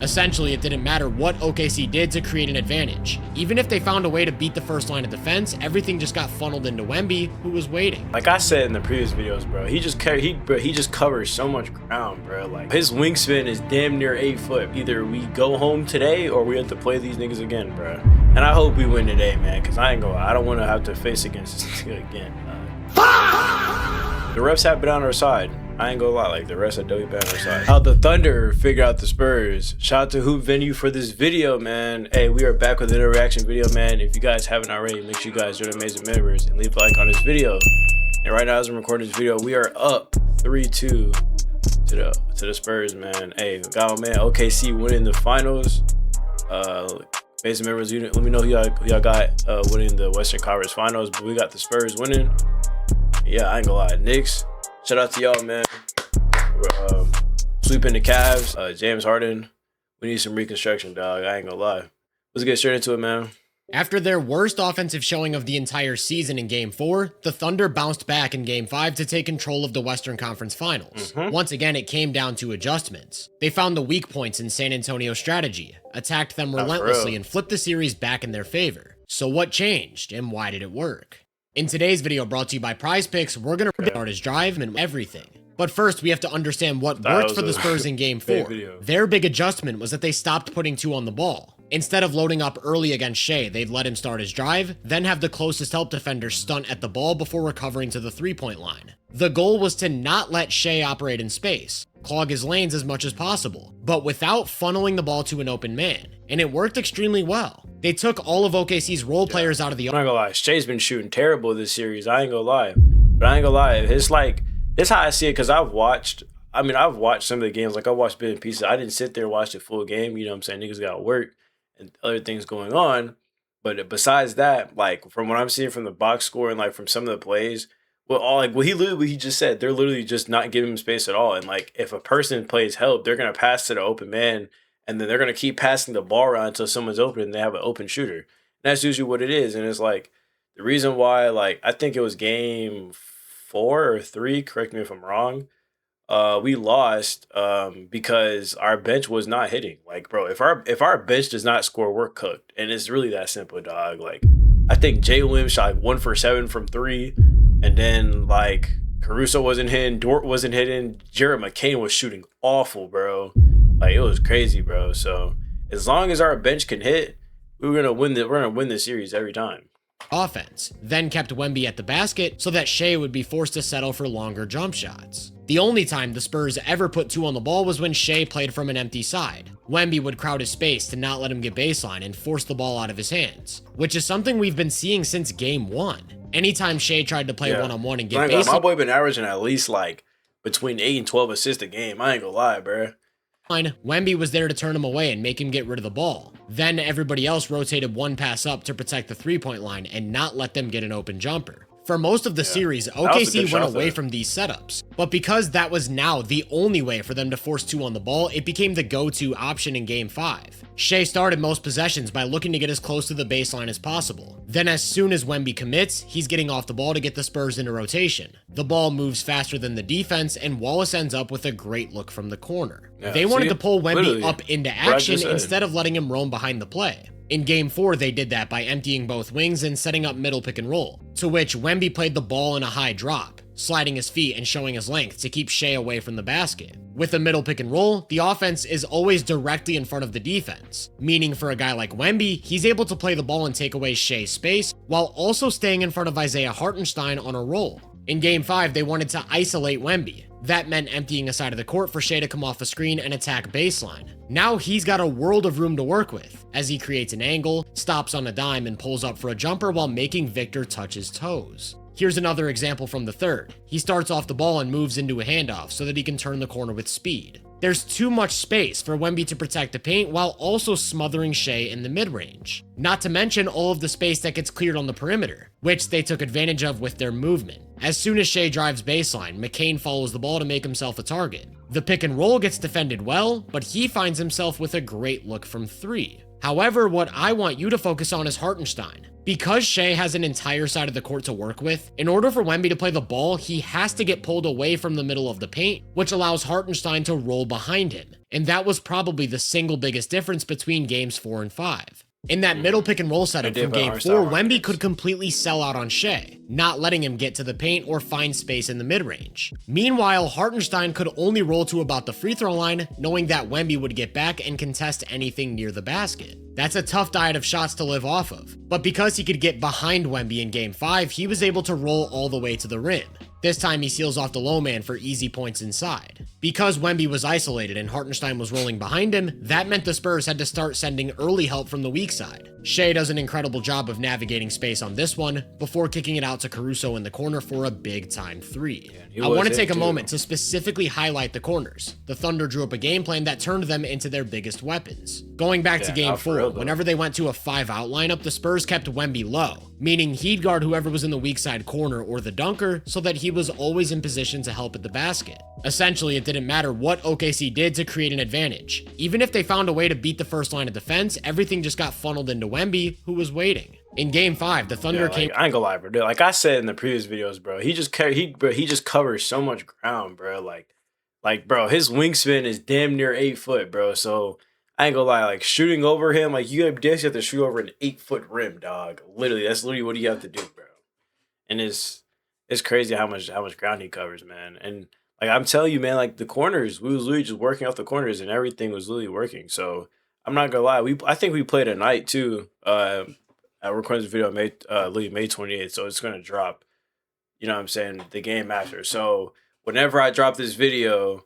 Essentially, it didn't matter what OKC did to create an advantage. Even if they found a way to beat the first line of defense, everything just got funneled into Wemby, who was waiting. Like I said in the previous videos, bro, he just covers so much ground, bro. Like his wingspan is damn near 8 foot. Either we go home today or we have to play these niggas again, bro. And I hope we win today, man, because I ain't gonna lie, I don't want to have to face against this nigga again. The refs have been on our side. I ain't gonna lie, like the rest of W been on our side. How the Thunder figure out the Spurs. Shout out to Hoop Venue for this video, man. Hey, we are back with another reaction video, man. If you guys haven't already, make sure you guys join Amazing members and leave a like on this video. And right now, as I'm recording this video, we are up 3-2 to the Spurs, man. Hey, got my man OKC winning the finals. Amazing members, let me know who y'all got winning the Western Conference Finals, but we got the Spurs winning. Yeah, I ain't gonna lie, Knicks. Shout out to y'all, man. Sweeping the Cavs. James Harden. We need some reconstruction, dog. I ain't gonna lie. Let's get straight into it, man. After their worst offensive showing of the entire season in Game 4, the Thunder bounced back in Game 5 to take control of the Western Conference Finals. Once again, it came down to adjustments. They found the weak points in San Antonio's strategy, attacked them relentlessly, and flipped the series back in their favor. So what changed, and why did it work? In today's video, brought to you by Prize Picks, we're going to start his drive and everything. But first, we have to understand what worked for the Spurs in Game 4. Their big adjustment was that they stopped putting 2 on the ball. Instead of loading up early against Shea, they'd let him start his drive, then have the closest help defender stunt at the ball before recovering to the three-point line. The goal was to not let Shea operate in space, clog his lanes as much as possible, but without funneling the ball to an open man. And it worked extremely well. They took all of OKC's role players out of the... I'm not gonna lie, Shea's been shooting terrible this series. I ain't gonna lie. But I ain't gonna lie, it's like, this how I see it, because I've watched some of the games. Like, I watched bits and pieces. I didn't sit there and watch the full game. You know what I'm saying? Niggas got work and other things going on. But besides that, like, from what I'm seeing from the box score and, like, from some of the plays, what he just said, they're literally just not giving him space at all. And, like, if a person plays help, they're going to pass to the open man, and then they're going to keep passing the ball around until someone's open and they have an open shooter. And that's usually what it is. And it's, like, the reason why, like, I think it was game 4 or 3, correct me if I'm wrong, we lost because our bench was not hitting. Like, bro, if our bench does not score, we're cooked. And it's really that simple, dog. Like, I think Jay Williams shot like 1 for 7 from 3, and then like Caruso wasn't hitting, Dort wasn't hitting, Jared McCain was shooting awful, bro. Like, it was crazy, bro. So as long as our bench can hit, we're gonna win the series every time. Offense, then kept Wemby at the basket so that Shea would be forced to settle for longer jump shots. The only time the Spurs ever put 2 on the ball was when Shea played from an empty side. Wemby would crowd his space to not let him get baseline and force the ball out of his hands, which is something we've been seeing since Game 1. Anytime Shea tried to play one-on-one and get baseline, my boy been averaging at least like between 8 and 12 assists a game. I ain't gonna lie, bro. Wemby was there to turn him away and make him get rid of the ball. Then everybody else rotated one pass up to protect the three-point line and not let them get an open jumper. For most of the series, OKC went away from these setups, but because that was now the only way for them to force 2 on the ball, it became the go-to option in Game 5. Shea started most possessions by looking to get as close to the baseline as possible. Then as soon as Wemby commits, he's getting off the ball to get the Spurs into rotation. The ball moves faster than the defense, and Wallace ends up with a great look from the corner. They wanted to pull Wemby up into action instead of letting him roam behind the play. In Game 4, they did that by emptying both wings and setting up middle pick and roll, to which Wemby played the ball in a high drop, sliding his feet and showing his length to keep Shea away from the basket. With a middle pick and roll, the offense is always directly in front of the defense, meaning for a guy like Wemby, he's able to play the ball and take away Shea's space, while also staying in front of Isaiah Hartenstein on a roll. In Game 5, they wanted to isolate Wemby. That meant emptying a side of the court for Shea to come off a screen and attack baseline. Now he's got a world of room to work with, as he creates an angle, stops on a dime, and pulls up for a jumper while making Victor touch his toes. Here's another example from the third. He starts off the ball and moves into a handoff so that he can turn the corner with speed. There's too much space for Wemby to protect the paint while also smothering Shea in the mid-range. Not to mention all of the space that gets cleared on the perimeter, which they took advantage of with their movement. As soon as Shea drives baseline, McCain follows the ball to make himself a target. The pick and roll gets defended well, but he finds himself with a great look from 3. However, what I want you to focus on is Hartenstein. Because Shea has an entire side of the court to work with, in order for Wemby to play the ball, he has to get pulled away from the middle of the paint, which allows Hartenstein to roll behind him. And that was probably the single biggest difference between games 4 and 5. In that middle pick and roll setup from game 4, Wemby could completely sell out on Shea, not letting him get to the paint or find space in the mid-range. Meanwhile, Hartenstein could only roll to about the free throw line, knowing that Wemby would get back and contest anything near the basket. That's a tough diet of shots to live off of, but because he could get behind Wemby in game 5, he was able to roll all the way to the rim. This time he seals off the low man for easy points inside. Because Wemby was isolated and Hartenstein was rolling behind him, that meant the Spurs had to start sending early help from the weak side. Shea does an incredible job of navigating space on this one, before kicking it out to Caruso in the corner for a big time 3. I want to take a moment to specifically highlight the corners. The Thunder drew up a game plan that turned them into their biggest weapons. Going back to game 4, whenever they went to a 5-out lineup, the Spurs kept Wemby low, meaning he'd guard whoever was in the weak side corner or the dunker so that he was always in position to help at the basket. Essentially, it didn't matter what OKC did to create an advantage. Even if they found a way to beat the first line of defense, everything just got funneled into Wemby, who was waiting. In game 5, the Thunder came. I ain't gonna lie, bro. Dude, like I said in the previous videos, bro, he just covers so much ground, bro. Like, bro, his wingspan is damn near 8 foot, bro. So I ain't gonna lie, like shooting over him, like you have to shoot over an 8-foot rim, dog. Literally, that's literally what you have to do, bro. And it's crazy how much ground he covers, man. And like I'm telling you, man, like the corners, we was literally just working off the corners, and everything was literally working. So I'm not gonna lie, I think we played a night too. I recorded this video May 28th, so it's gonna drop. You know what I'm saying? The game after. So whenever I drop this video,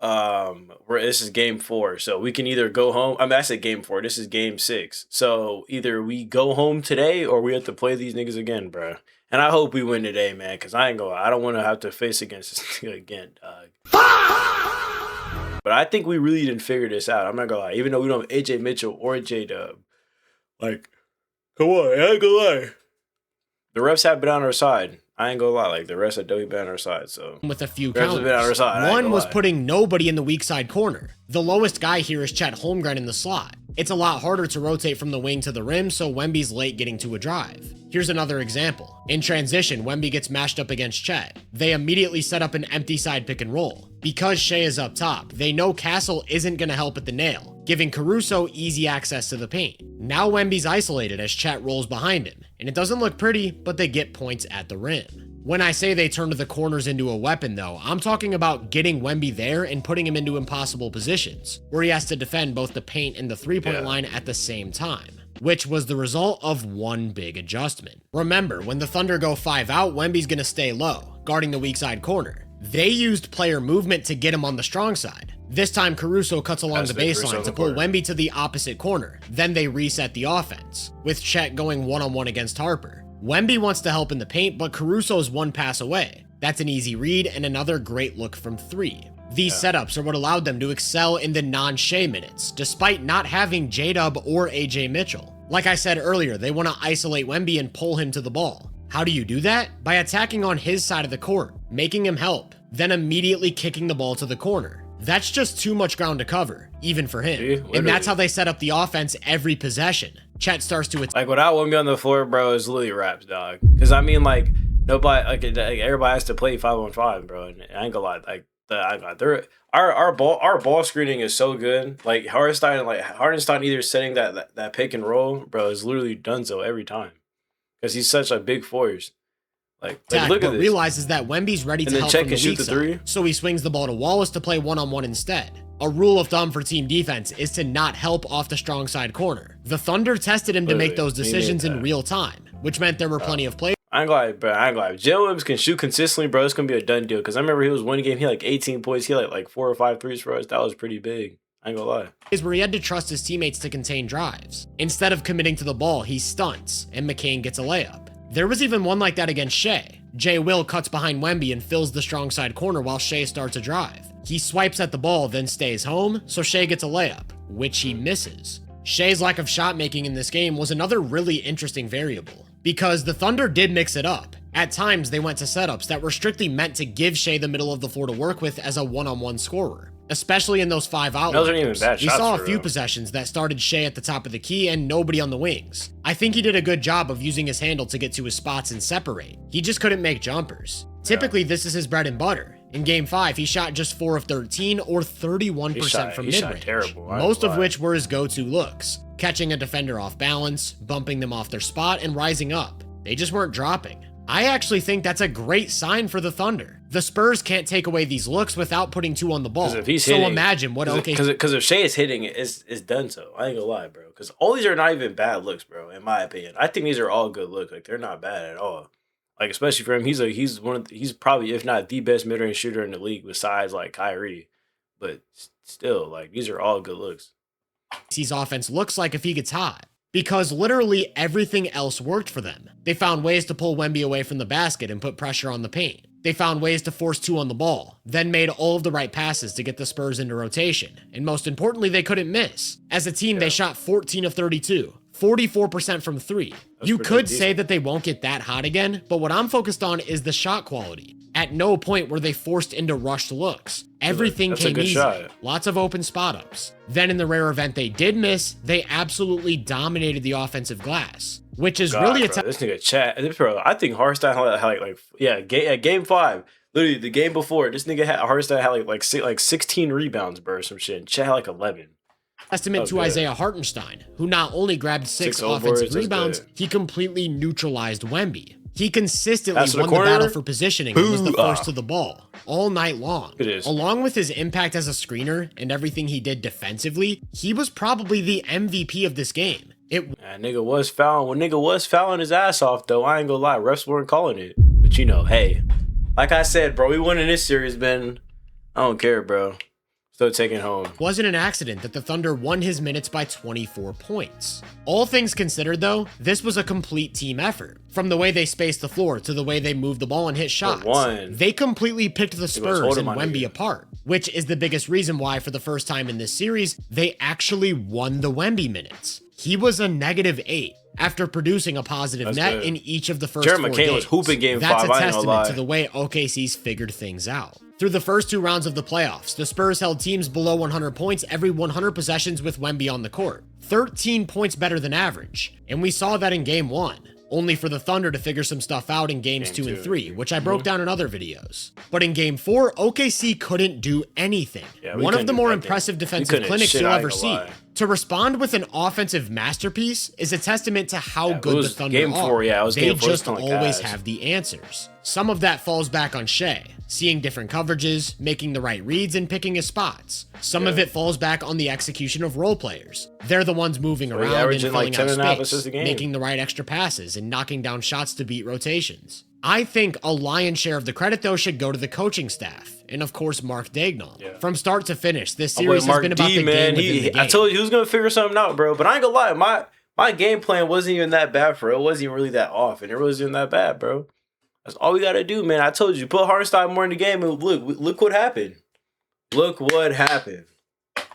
this is game 4, so we can either go home. I mean, I said game 4. This is game 6. So either we go home today or we have to play these niggas again, bro. And I hope we win today, man, because I ain't gonna lie, I don't want to have to face against this nigga again, dog. But I think we really didn't figure this out. I'm not gonna lie, even though we don't have AJ Mitchell or J-Dub, like, come on, I ain't gonna lie. The refs have been on our side. I ain't gonna lie, like the refs have definitely been on our side. So with a few counters. One was putting nobody in the weak side corner. The lowest guy here is Chet Holmgren in the slot. It's a lot harder to rotate from the wing to the rim, so Wemby's late getting to a drive. Here's another example. In transition, Wemby gets mashed up against Chet. They immediately set up an empty side pick and roll. Because Shea is up top, they know Castle isn't going to help at the nail, giving Caruso easy access to the paint. Now Wemby's isolated as Chet rolls behind him, and it doesn't look pretty, but they get points at the rim. When I say they turn to the corners into a weapon though, I'm talking about getting Wemby there and putting him into impossible positions, where he has to defend both the paint and the three-point line at the same time, which was the result of one big adjustment. Remember, when the Thunder go 5 out, Wemby's gonna stay low, guarding the weak side corner. They used player movement to get him on the strong side. This time Caruso cuts along the baseline to pull Wemby to the opposite corner, then they reset the offense, with Chet going one-on-one against Harper. Wemby wants to help in the paint, but Caruso's one pass away. That's an easy read and another great look from 3. These setups are what allowed them to excel in the non-Shea minutes, despite not having J-Dub or AJ Mitchell. Like I said earlier, they want to isolate Wemby and pull him to the ball. How do you do that? By attacking on his side of the court, making him help, then immediately kicking the ball to the corner. That's just too much ground to cover, even for him. And that's how they set up the offense every possession. Chet starts to like without Wemby on the floor, bro, is literally raps, dog. Because I mean, like nobody, like everybody has to play 5-on-5, bro. And I ain't gonna lie, like our ball screening is so good. Like Hartenstein either setting that pick and roll, bro, is literally done so every time. Because he's such a big force. Like look at this. Realizes that Wemby's ready to help from the weak side, so he swings the ball to Wallace to play one-on-one instead. A rule of thumb for team defense is to not help off the strong side corner. The Thunder tested him to make those decisions in real time, which meant there were plenty of plays. I ain't gonna lie, bro. If Jalen Williams can shoot consistently, bro, it's gonna be a done deal. Because I remember he was one game, he had like 18 points, he had like 4 or 5 threes for us. That was pretty big. I ain't gonna lie. Is where he had to trust his teammates to contain drives. Instead of committing to the ball, he stunts, and McCain gets a layup. There was even one like that against Shea. Jay Will cuts behind Wemby and fills the strong side corner while Shea starts a drive. He swipes at the ball, then stays home, so Shea gets a layup, which he misses. Shea's lack of shot making in this game was another really interesting variable, because the Thunder did mix it up. At times, they went to setups that were strictly meant to give Shea the middle of the floor to work with as a one-on-one scorer. especially in those 5 out Those aren't even lineups. bad We shots saw a for few real. possessions that started Shea at the top of the key and nobody on the wings. I think he did a good job of using his handle to get to his spots and separate. He just couldn't make jumpers. Typically, this is his bread and butter. In Game 5, he shot just 4 of 13 or 31% from mid-range, most of which were his go-to looks, catching a defender off balance, bumping them off their spot, and rising up. They just weren't dropping. I actually think that's a great sign for the Thunder. The Spurs can't take away these looks without putting 2 on the ball. If he's so hitting, imagine what OKC... Because if Shea is hitting it, it's done so. I ain't gonna lie, bro. Because all these are not even bad looks, bro, in my opinion. I think these are all good looks. Like, they're not bad at all. Like, especially for him, he's probably, if not the best mid-range shooter in the league besides, like, Kyrie. But still, like, these are all good looks. OKC's offense looks like if he gets hot. Because literally everything else worked for them. They found ways to pull Wemby away from the basket and put pressure on the paint. They found ways to force 2 on the ball, then made all of the right passes to get the Spurs into rotation. And most importantly, they couldn't miss. As a team, they shot 14 of 32. 44% from 3. You could say that they won't get that hot again, but what I'm focused on is the shot quality. At no point were they forced into rushed looks. Everything came easy. Lots of open spot ups. Then in the rare event they did miss, they absolutely dominated the offensive glass, which is really a this nigga chat. Bro, I think Hartenstein had game 5. Literally the game before, this nigga Hartenstein had like 16 rebounds, bro, or some shit. And Chet had like 11. Testament to Isaiah Hartenstein, who not only grabbed 6 offensive rebounds, he completely neutralized Wemby. He consistently won the battle for positioning and was the first to the ball all night long. Along with his impact as a screener and everything he did defensively, he was probably the MVP of this game. Nigga was fouling. When nigga was fouling his ass off, though, I ain't gonna lie, refs weren't calling it. But you know, hey, like I said, bro, we won in this series, man. I don't care, bro. Still taking home. It wasn't an accident that the Thunder won his minutes by 24 points. All things considered, though, this was a complete team effort. From the way they spaced the floor to the way they moved the ball and hit shots, they completely picked the Spurs and Wemby apart, which is the biggest reason why, for the first time in this series, they actually won the Wemby minutes. He was a -8 after producing a positive net in each of the first 4 games. Was hooping game 5. That's a testament to the way OKC's figured things out. Through the first 2 rounds of the playoffs, the Spurs held teams below 100 points every 100 possessions with Wemby on the court. 13 points better than average. And we saw that in Game 1. Only for the Thunder to figure some stuff out in games 2 and 3, which I broke down in other videos. But in Game 4, OKC couldn't do anything. One of the more impressive defensive clinics you'll ever see. To respond with an offensive masterpiece is a testament to how good the Thunder are. They just always have the answers. Some of that falls back on Shea, seeing different coverages, making the right reads, and picking his spots. Some of it falls back on the execution of role players. They're the ones moving around and filling out space, making the right extra passes, and knocking down shots to beat rotations. I think a lion's share of the credit, though, should go to the coaching staff, and of course, Mark Daigneault. From start to finish, this series has been about the game within the game. I told you he was going to figure something out, bro, but I ain't gonna lie, my game plan wasn't even that bad for it. It wasn't even really that off, and it wasn't that bad, bro. That's all we got to do, man. I told you, put Hartenstein more in the game, and look what happened. Look what happened.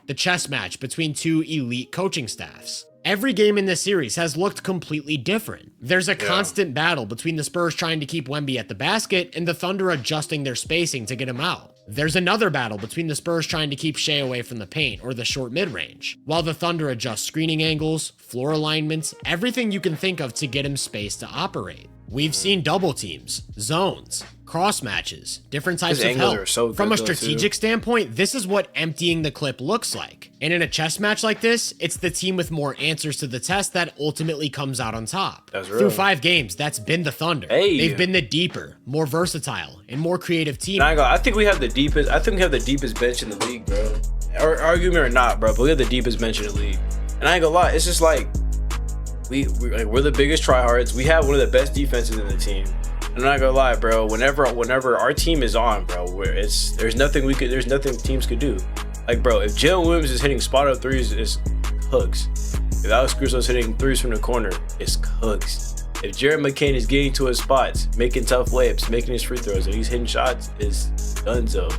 The chess match between 2 elite coaching staffs. Every game in this series has looked completely different. There's a constant battle between the Spurs trying to keep Wemby at the basket and the Thunder adjusting their spacing to get him out. There's another battle between the Spurs trying to keep Shea away from the paint or the short mid-range, while the Thunder adjust screening angles, floor alignments, everything you can think of to get him space to operate. We've seen double teams, zones, cross matches, different types of help. From a strategic standpoint, this is what emptying the clip looks like. And in a chess match like this, it's the team with more answers to the test that ultimately comes out on top. Through 5 games, that's been the Thunder. They've been the deeper, more versatile, and more creative team. I think we have the deepest. I think we have the deepest bench in the league, bro. Or argument or not, bro, but we have the deepest bench in the league. And I ain't gonna lie, it's just like we're the biggest tryhards. We have one of the best defenses in the team. I'm not gonna lie, bro. Whenever our team is on, bro, there's nothing teams could do. Like, bro, if Jalen Williams is hitting spot up threes, it's hooks. If Alex Caruso's hitting threes from the corner, it's hooks. If Jared McCain is getting to his spots, making tough layups, making his free throws, and he's hitting shots, it's donezo.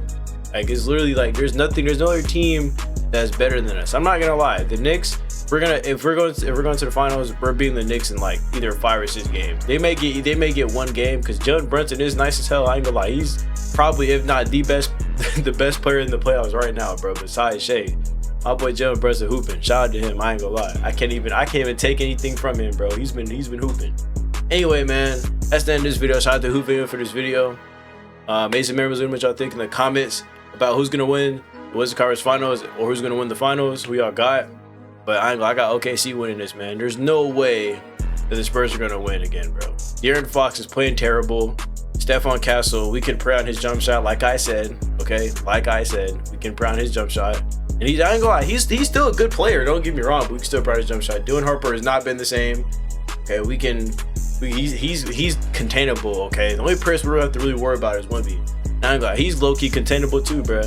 Like, it's literally like there's no other team that's better than us. I'm not gonna lie. The Knicks, if we're going to the finals, we're beating the Knicks in like either 5 or 6 games. They may get 1 game because Jalen Brunson is nice as hell. I ain't gonna lie. He's probably, if not the best the best player in the playoffs right now, bro. Besides Shea, my boy Jalen Brunson hooping. Shout out to him. I ain't gonna lie. I can't even take anything from him, bro. He's been hooping. Anyway, man, that's the end of this video. Shout out to Hoop Video for this video. Mason members, what y'all think in the comments about who's gonna win the Western Conference Finals or who's gonna win the finals. Who y'all got? But I got OKC winning this, man. There's no way that the Spurs are gonna win again, bro. De'Aaron Fox is playing terrible. Stephon Castle, we can pray on his jump shot, like I said. Okay, like I said, we can pray on his jump shot. And I ain't gonna lie, he's still a good player. Don't get me wrong, but we can still pray on his jump shot. Dylan Harper has not been the same. Okay, he's containable. Okay, the only person we're gonna have to really worry about is Wemby. I ain't gonna lie, he's low key containable too, bro.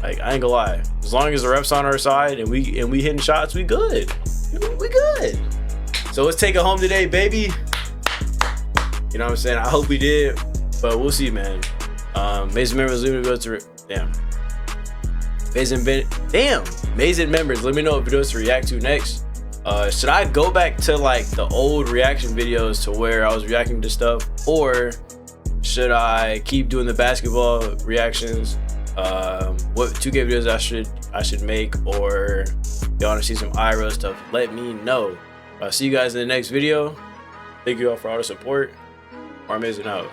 Like, I ain't gonna lie. As long as the refs on our side and we hitting shots, we good. We good. So let's take it home today, baby. You know what I'm saying? I hope we did, but we'll see, man. Mazin members, let me go to Mazin members, let me know what videos to react to next. Should I go back to like the old reaction videos to where I was reacting to stuff, or should I keep doing the basketball reactions? What 2K videos I should make, or y'all want to see some IRL stuff? Let me know. I'll see you guys in the next video. Thank you all for all the support. MarMazin out.